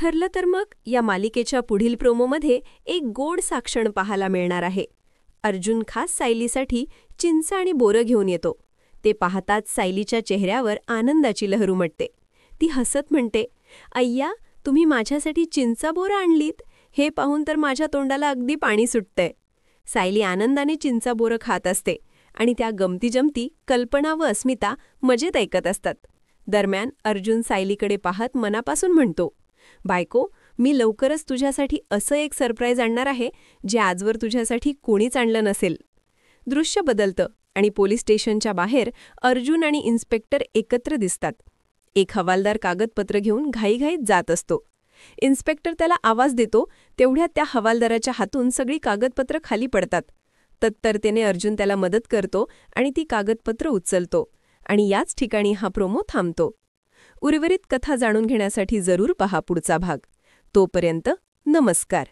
ठरलं तर मग या मालिकेच्या पुढील प्रोमोमध्ये एक गोड साक्षण पाहायला मिळणार आहे. अर्जुन खास सायलीसाठी चिंच आणि बोरं घेऊन येतो. ते पाहताच सायलीच्या चेहऱ्यावर आनंदाची लहर उमटते. ती हसत म्हणते, "अय्या, तुम्ही माझ्यासाठी चिंचा बोरं आणलीत, हे पाहून तर माझ्या तोंडाला अगदी पाणी सुटतंय." सायली आनंदाने चिंचा बोरं खात असते आणि त्या गमतीजमती कल्पना व अस्मिता मजेत ऐकत असतात. दरम्यान अर्जुन सायलीकडे पाहत मनापासून म्हणतो, "बायको, मी लवकरच तुझ्यासाठी असं एक सरप्राईज आणणार आहे जे आजवर तुझ्यासाठी कोणीच आणलं नसेल." दृश्य बदलतं आणि पोलीस स्टेशनच्या बाहेर अर्जुन आणि इन्स्पेक्टर एकत्र दिसतात. एक हवालदार कागदपत्र घेऊन घाईघाईत जात असतो. इन्स्पेक्टर त्याला आवाज देतो, तेवढ्यात त्या हवालदाराच्या हातून सगळी कागदपत्र खाली पडतात. तत्परतेने अर्जुन त्याला मदत करतो आणि ती कागदपत्र उचलतो. आणि याच ठिकाणी हा प्रोमो थांबतो. उर्वरित कथा जाणून घेण्यासाठी जरूर पहा पुढचा भाग. तोपर्यंत नमस्कार.